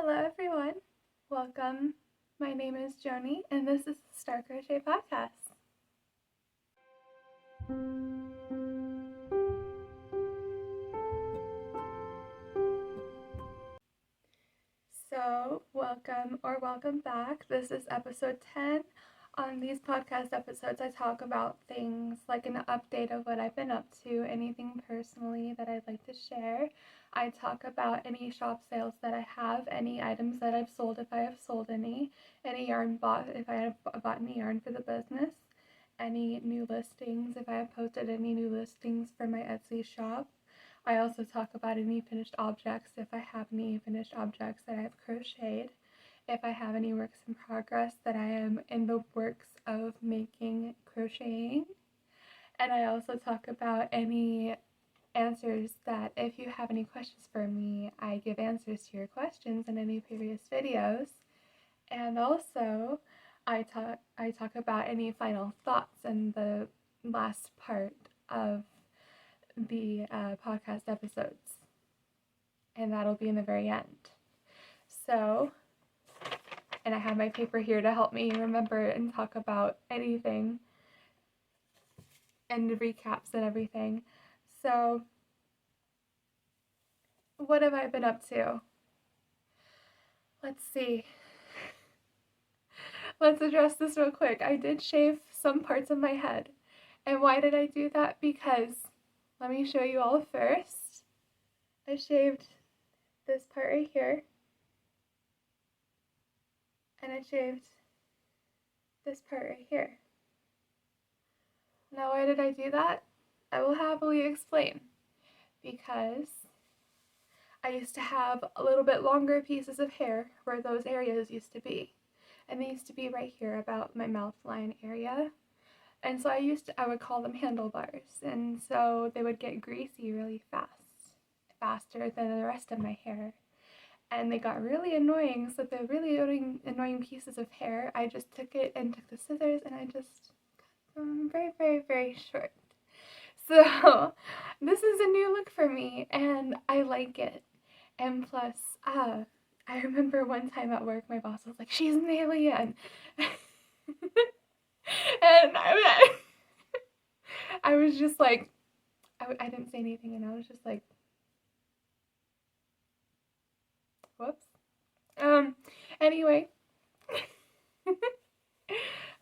Hello everyone, welcome. My name is Joni and this is the Star Crochet Podcast. So welcome back. This is episode 10. On these podcast episodes I talk about things like an update of what I've been up to, anything personally that I'd like to share. I talk about any shop sales that I have, any items that I've sold if I have sold any yarn bought if I have bought any yarn for the business, any new listings if I have posted any new listings for my Etsy shop. I also talk about any finished objects if I have any finished objects that I have crocheted, if I have any works in progress that I am in the works of making crocheting. And I also talk about any answers that if you have any questions for me, I give answers to your questions in any previous videos. And also I talk about any final thoughts in the last part of the podcast episodes, and that'll be in the very end. So, and I have my paper here to help me remember and talk about anything and the recaps and everything. So, what have I been up to? Let's see. Let's address this real quick. I did shave some parts of my head. And why did I do that? Because, let me show you all first. I shaved this part right here. And I shaved this part right here. Now, why did I do that? I will happily explain. Because I used to have a little bit longer pieces of hair where those areas used to be. And they used to be right here about my mouth line area. And so I would call them handlebars. And so they would get greasy really fast, faster than the rest of my hair. And they got really annoying. So the really annoying pieces of hair, I just took it and took the scissors and I just cut them very, very, very short. So this is a new look for me and I like it. And plus, I remember one time at work, my boss was like, "She's an alien." And I was just like, I didn't say anything, and I was just like, whoops. Anyway,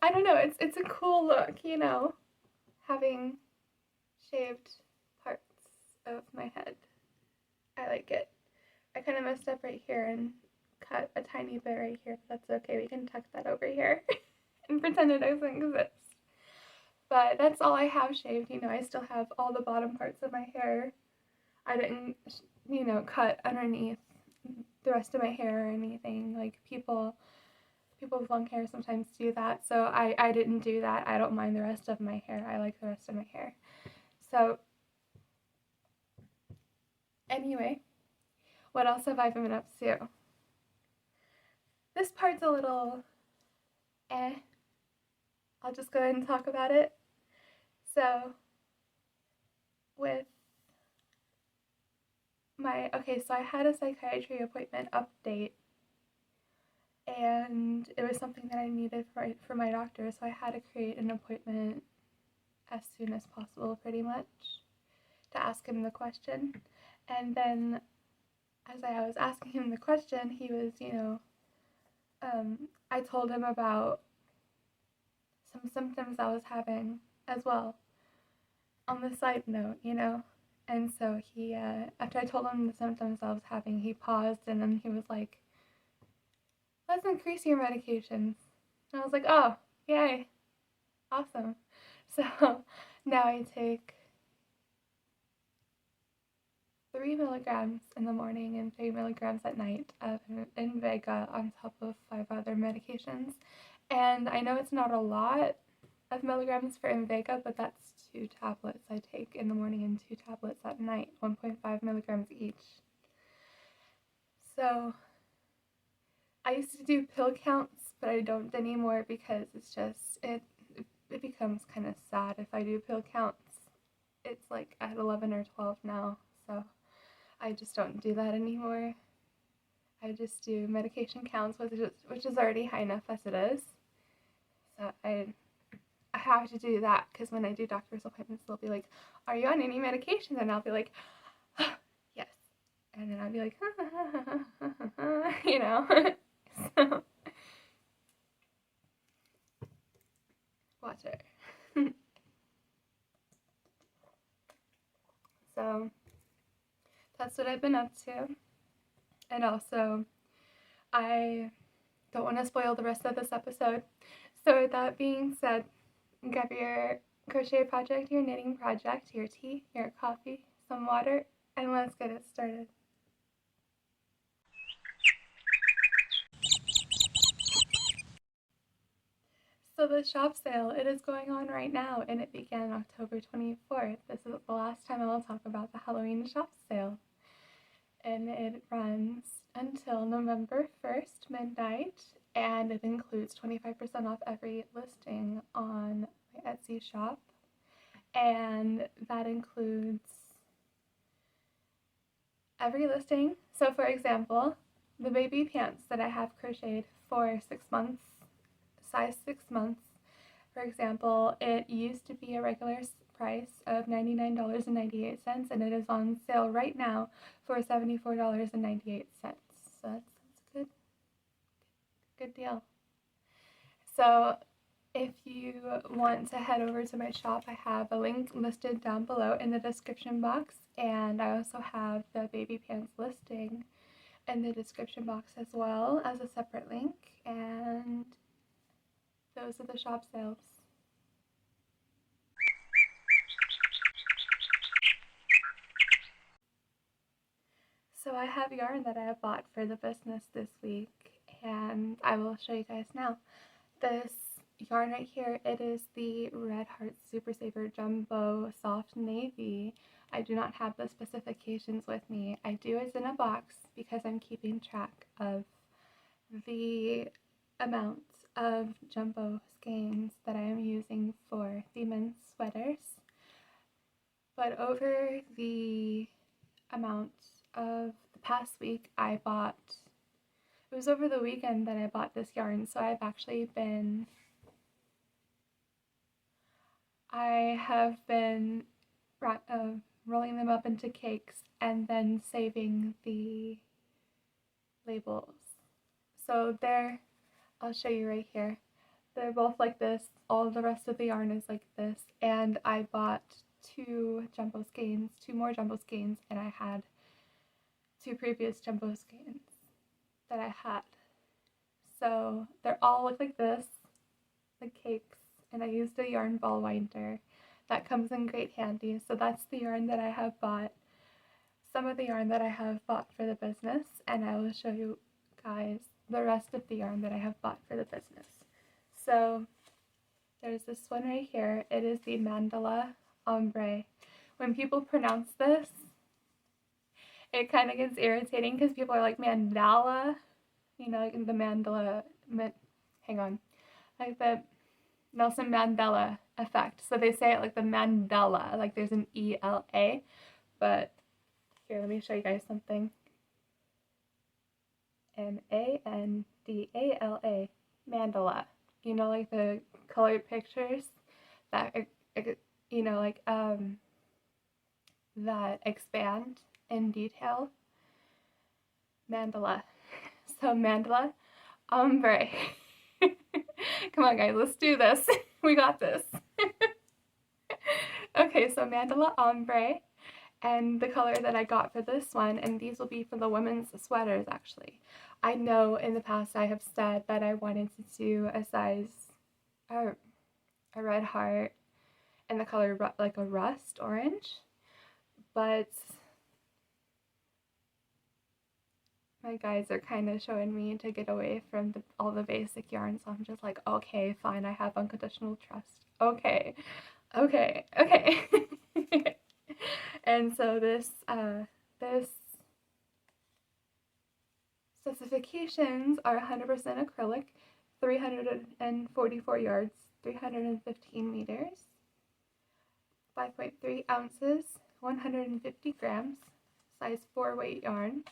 I don't know, it's a cool look, you know, having shaved parts of my head. I like it. I kind of messed up right here and cut a tiny bit right here, but that's okay. We can tuck that over here and pretend it doesn't exist. But that's all I have shaved. You know, I still have all the bottom parts of my hair. I didn't, you know, cut underneath the rest of my hair or anything. Like people with long hair sometimes do that. So I didn't do that. I don't mind the rest of my hair. I like the rest of my hair. So anyway, what else have I been up to? This part's a little I'll just go ahead and talk about it. So with so I had a psychiatry appointment update, and it was something that I needed for my doctor, so I had to create an appointment as soon as possible, pretty much, to ask him the question. And then as I was asking him the question, he was, you know, I told him about some symptoms I was having as well, on the side note, you know. And so he, after I told him the symptoms I was having, he paused and then he was like, "Let's increase your medications." And I was like, "Oh, yay, awesome." So now I take 3 milligrams in the morning and 3 milligrams at night of Invega on top of 5 other medications. And I know it's not a lot of milligrams for Invega, but that's 2 tablets I take in the morning and 2 tablets at night, 1.5 milligrams each. So I used to do pill counts, but I don't anymore because it's just, it becomes kind of sad if I do pill counts. It's like at 11 or 12 now, so I just don't do that anymore. I just do medication counts, which is already high enough as it is. So I have to do that because when I do doctor's appointments, they'll be like, "Are you on any medication?" And I'll be like, "Yes," and then I'll be like, you know. So watch it. So that's what I've been up to, and also I don't want to spoil the rest of this episode. So with that being said, grab your crochet project, your knitting project, your tea, your coffee, some water, and let's get it started. So the shop sale, it is going on right now, and it began October 24th. This is the last time I will talk about the Halloween shop sale. And it runs until November 1st, midnight, and it includes 25% off every listing on my Etsy shop. And that includes every listing. So for example, the baby pants that I have crocheted for 6 months, size 6 months, for example, it used to be a regular price of $99.98, and it is on sale right now for $74.98. So that's a good deal. So if you want to head over to my shop, I have a link listed down below in the description box, and I also have the baby pants listing in the description box as well as a separate link, and those are the shop sales. So I have yarn that I have bought for the business this week, and I will show you guys now. This yarn right here, it is the Red Heart Super Saver Jumbo Soft Navy. I do not have the specifications with me. I do is in a box because I'm keeping track of the amount of jumbo skeins that I am using for the men's sweaters. But over the amount of the past week, it was over the weekend that I bought this yarn, so I have been rolling them up into cakes and then saving the labels. So I'll show you right here. They're both like this. All the rest of the yarn is like this, and I bought two more jumbo skeins, and I had 2 previous jumbo skeins that I had. So they're all look like this, like cakes, and I used a yarn ball winder. That comes in great handy. So that's the yarn that I have bought, some of the yarn that I have bought for the business, and I will show you guys the rest of the yarn that I have bought for the business. So there's this one right here. It is the Mandala Ombre. When people pronounce this, it kind of gets irritating because people are like mandala, like the Mandela, hang on, like the Nelson Mandela effect. So they say it like the Mandela, like there's an E-L-A, but here, let me show you guys something. M-A-N-D-A-L-A, Mandala. Like the colored pictures that, that expand in detail. Mandala. So Mandala Ombre. Come on, guys, let's do this. We got this. Okay, so Mandala Ombre, and the color that I got for this one, and these will be for the women's sweaters actually. I know in the past I have said that I wanted to do a red heart and the color like a rust orange, but my guides are kind of showing me to get away from all the basic yarn, so I'm just like, okay, fine, I have unconditional trust. Okay. And so this specifications are 100% acrylic, 344 yards, 315 meters, 5.3 ounces, 150 grams, size 4 weight yarn.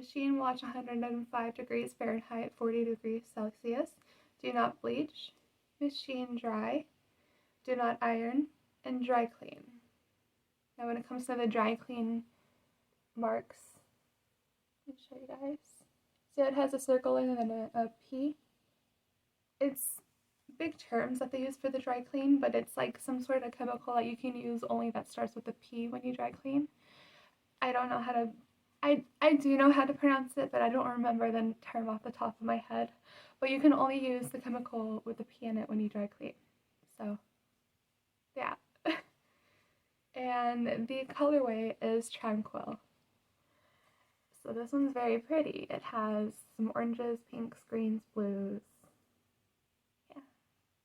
Machine wash 105 degrees Fahrenheit, 40 degrees Celsius. Do not bleach. Machine dry. Do not iron. And dry clean. Now when it comes to the dry clean marks, let me show you guys. So it has a circle and then a P. It's big terms that they use for the dry clean, but it's like some sort of chemical that you can use only that starts with a P when you dry clean. I don't know how to, I do know how to pronounce it, but I don't remember the term off the top of my head. But you can only use the chemical with the P in it when you dry clean. So, yeah. And the colorway is Tranquil. So this one's very pretty. It has some oranges, pinks, greens, blues. Yeah,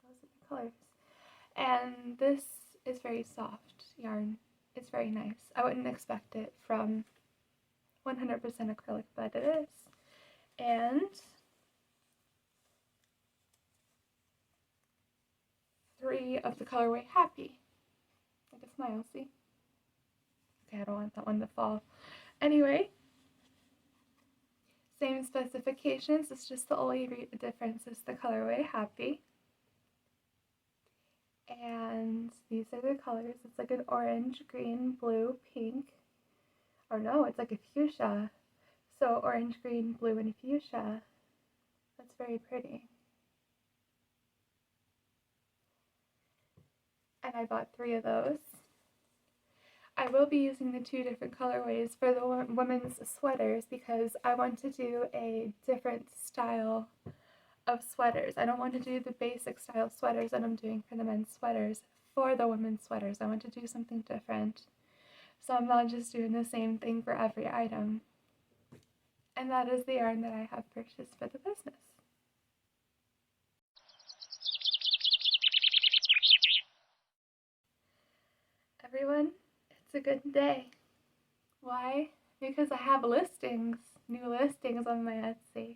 those are the colors. And this is very soft yarn. It's very nice. I wouldn't expect it from 100% acrylic, but it is. And 3 of the colorway Happy. Like a smile, see? Okay, I don't want that one to fall. Anyway, same specifications, it's just the only difference is the colorway Happy. And these are the colors. It's like an orange, green, blue, pink. Or no, it's like a fuchsia. So orange, green, blue, and fuchsia. That's very pretty. And I bought 3 of those. I will be using the 2 different colorways for the women's sweaters because I want to do a different style of sweaters. I don't want to do the basic style sweaters that I'm doing for the men's sweaters for the women's sweaters. I want to do something different. So I'm not just doing the same thing for every item. And that is the yarn that I have purchased for the business. Everyone, it's a good day. Why? Because I have listings, new listings on my Etsy.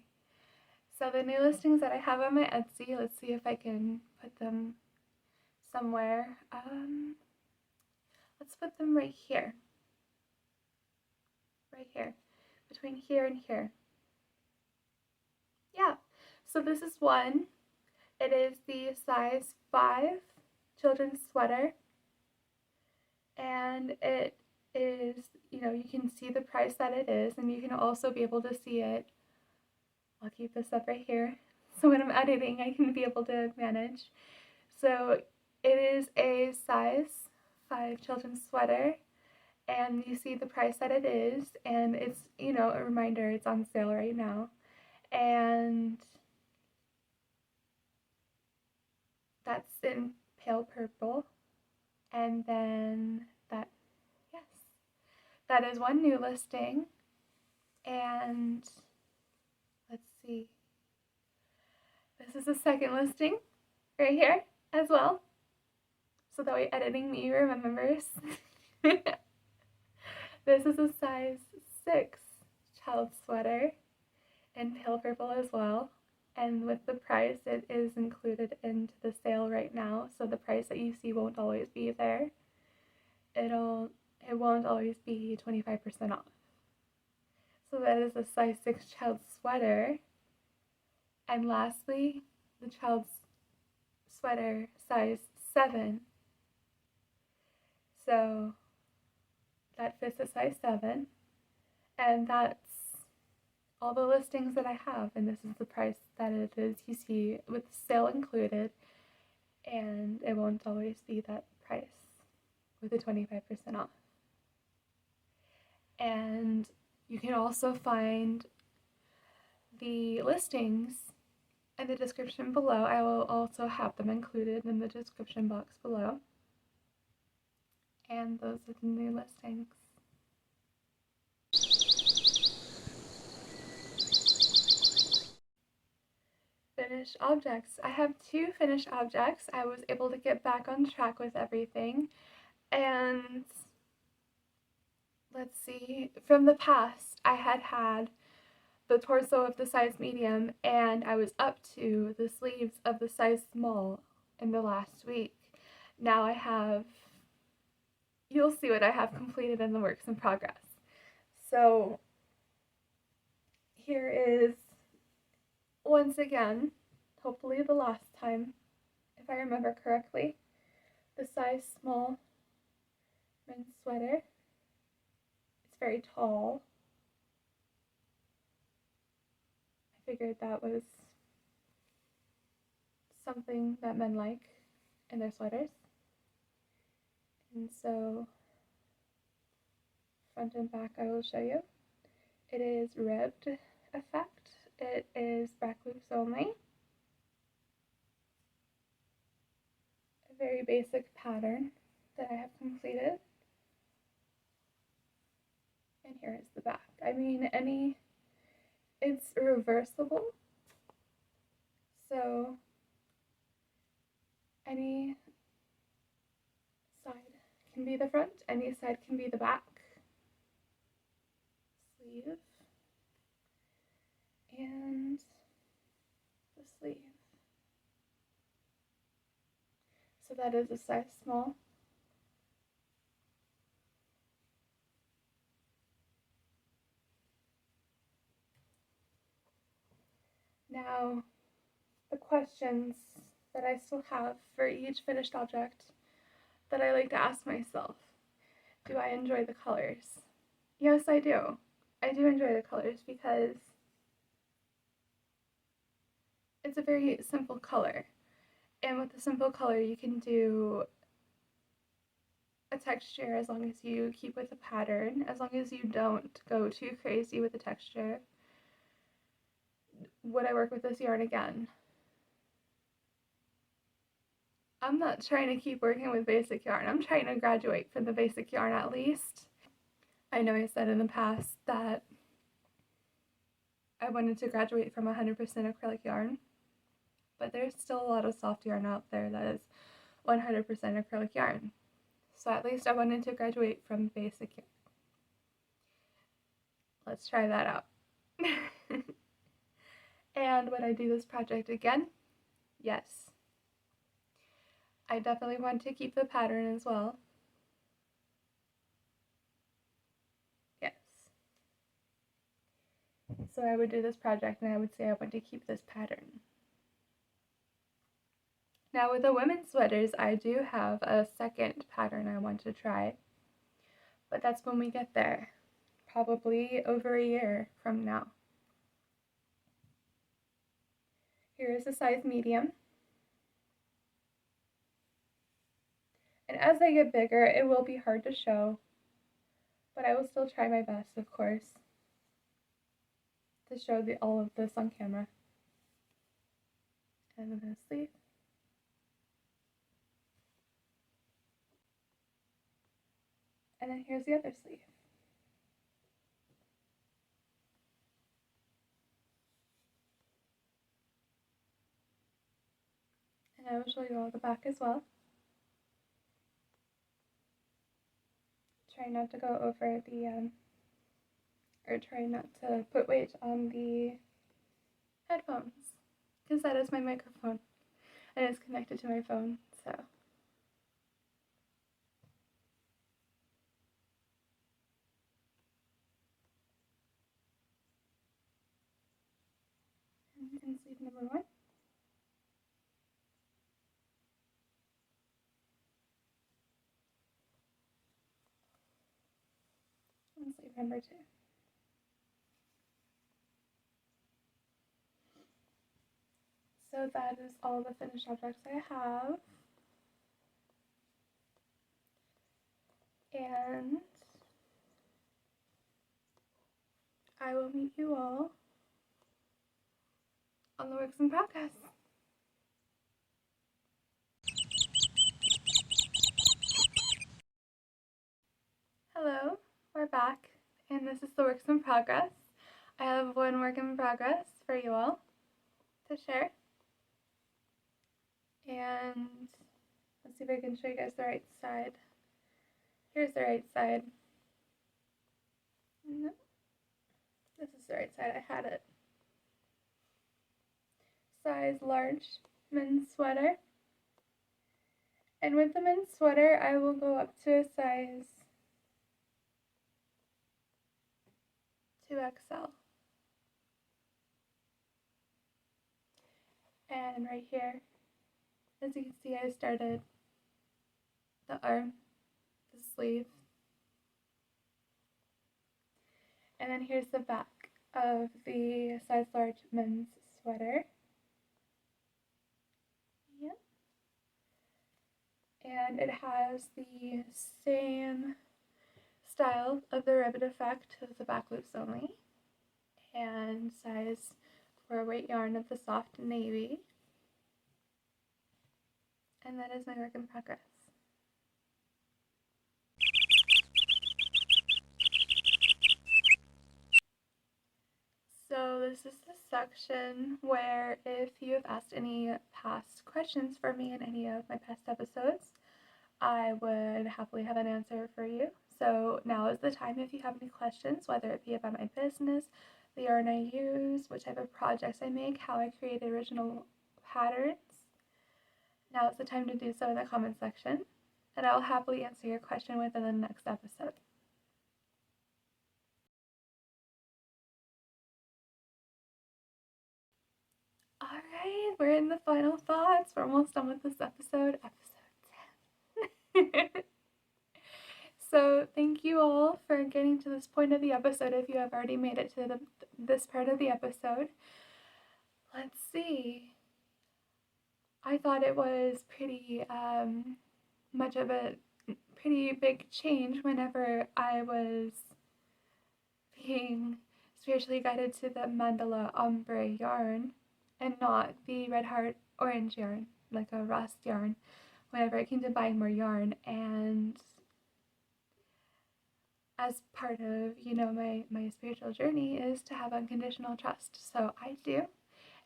So the new listings that I have on my Etsy, let's see if I can put them somewhere. Let's put them right here. Right here. Between here and here. Yeah. So this is one. It is the size 5 children's sweater. And it is, you can see the price that it is, and you can also be able to see it. I'll keep this up right here, so when I'm editing, I can be able to manage. So it is a size 5 children's sweater, and you see the price that it is, and it's, a reminder it's on sale right now. And that's in pale purple. And then that is one new listing. And let's see, this is the second listing right here as well. So that way editing me remembers. This is a size 6 child sweater in pale purple as well. And with the price, it is included into the sale right now. So the price that you see won't always be there. It won't always be 25% off. So that is a size 6 child sweater. And lastly, the child's sweater size 7. So that fits a size 7. And that's all the listings that I have, and this is the price that it is. You see with the sale included, and it won't always be that price with the 25% off. And you can also find the listings in the description below. I will also have them included in the description box below. And those are the new listings. Finished objects. I have 2 finished objects. I was able to get back on track with everything. And let's see, from the past, I had the torso of the size medium, and I was up to the sleeves of the size small in the last week. Now I have, you'll see what I have completed in the works in progress. So here is, once again, hopefully the last time, if I remember correctly, the size small men's sweater. It's very tall. I figured that was something that men like in their sweaters. And so, front and back I will show you. It is ribbed effect. It is back loops only. A very basic pattern that I have completed. And here is the back. I mean, it's reversible. So any side can be the front, any side can be the back. Sleeve and the sleeve. So that is a size small. Now, the questions that I still have for each finished object that I like to ask myself. Do I enjoy the colors? Yes, I do. I do enjoy the colors because it's a very simple color. And with a simple color, you can do a texture as long as you keep with the pattern, as long as you don't go too crazy with the texture. Would I work with this yarn again? I'm not trying to keep working with basic yarn. I'm trying to graduate from the basic yarn at least. I know I said in the past that I wanted to graduate from 100% acrylic yarn, but there's still a lot of soft yarn out there that is 100% acrylic yarn. So at least I wanted to graduate from basic yarn. Let's try that out. And would I do this project again? Yes. I definitely want to keep the pattern as well. Yes. So I would do this project and I would say I want to keep this pattern. Now with the women's sweaters, I do have a second pattern I want to try, but that's when we get there, probably over a year from now. Here is a size medium. And as they get bigger, it will be hard to show, but I will still try my best, of course, to show all of this on camera. And then the sleeve. And then here's the other sleeve. And I will show you all the back as well. Try not to go over the, or try not to put weight on the headphones, because that is my microphone, and it's connected to my phone, so. And sleeve number 1. And sleeve number 2. So that is all the finished objects I have. And I will meet you all on the Works in Progress. Hello, we're back, and this is the Works in Progress. I have one work in progress for you all to share. And let's see if I can show you guys the right side. Here's the right side. No, this is the right side. I had it. Size large men's sweater. And with the men's sweater, I will go up to a size 2XL. And right here, as you can see, I started the arm, the sleeve, and then here's the back of the size large men's sweater. Yep. And it has the same style of the ribbon effect as the back loops only, and size for weight yarn of the soft navy. And that is my work in progress. So this is the section where if you have asked any past questions for me in any of my past episodes, I would happily have an answer for you. So now is the time if you have any questions, whether it be about my business, the yarn I use, what type of projects I make, how I create original patterns. Now is the time to do so in the comment section, and I will happily answer your question within the next episode. Alright, we're in the final thoughts. We're almost done with this episode 10. So thank you all for getting to this point of the episode if you have already made it to this part of the episode. Let's see. I thought it was pretty much of a pretty big change whenever I was being spiritually guided to the mandala ombre yarn and not the red heart orange yarn, like a rust yarn, whenever it came to buying more yarn. And as part of, my spiritual journey is to have unconditional trust. So I do.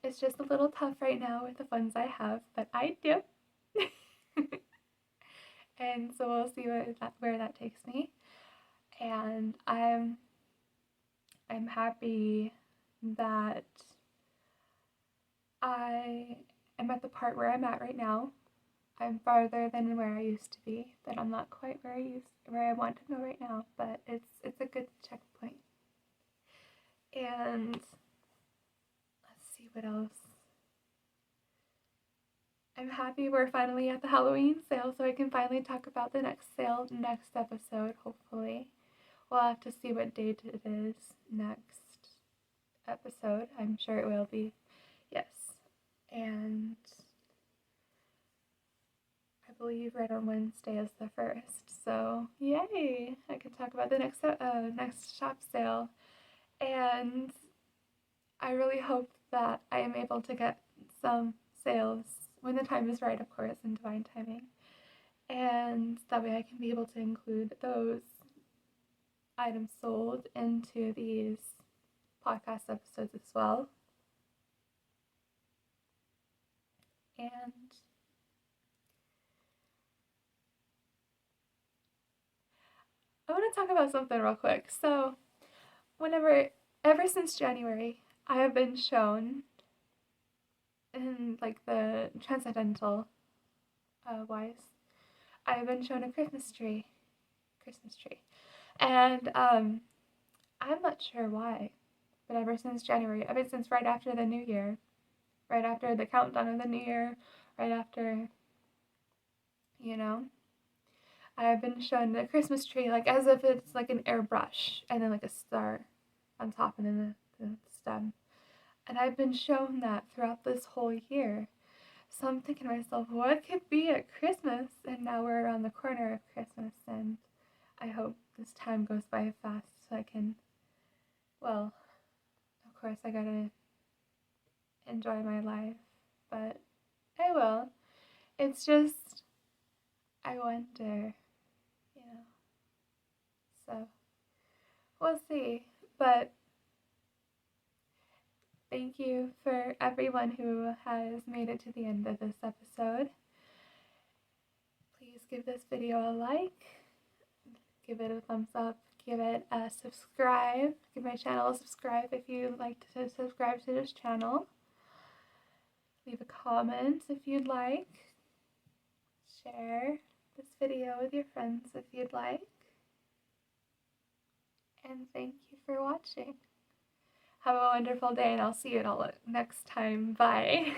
It's just a little tough right now with the funds I have, but I do. And so we'll see where that takes me. And I'm happy that I am at the part where I'm at right now. I'm farther than where I used to be, but I'm not quite where I want to go right now, but it's a good checkpoint. And let's see what else. I'm happy we're finally at the Halloween sale, so I can finally talk about the next sale next episode, hopefully. We'll have to see what date it is next episode. I'm sure it will be. Yes. And I believe right on Wednesday is the 1st. So yay! I can talk about the next shop sale. And I really hope that I am able to get some sales when the time is right, of course, in divine timing. And that way I can be able to include those items sold into these podcast episodes as well. And I want to talk about something real quick. So ever since January, I have been shown in like the transcendental wise, I have been shown a Christmas tree. And I'm not sure why, but ever since January, since right after the new year, right after the countdown of the new year, right after, I've been shown the Christmas tree like as if it's like an airbrush and then like a star on top and then the stem. And I've been shown that throughout this whole year. So I'm thinking to myself, what could be at Christmas? And now we're around the corner of Christmas, and I hope this time goes by fast so I can, well, of course I gotta enjoy my life, but I will. It's just, I wonder, so we'll see. But thank you for everyone who has made it to the end of this episode. Please give this video a like, give it a thumbs up, give it a subscribe, give my channel a subscribe if you'd like to subscribe to this channel. Leave a comment if you'd like. Share this video with your friends if you'd like. And thank you for watching. Have a wonderful day, and I'll see you all next time. Bye.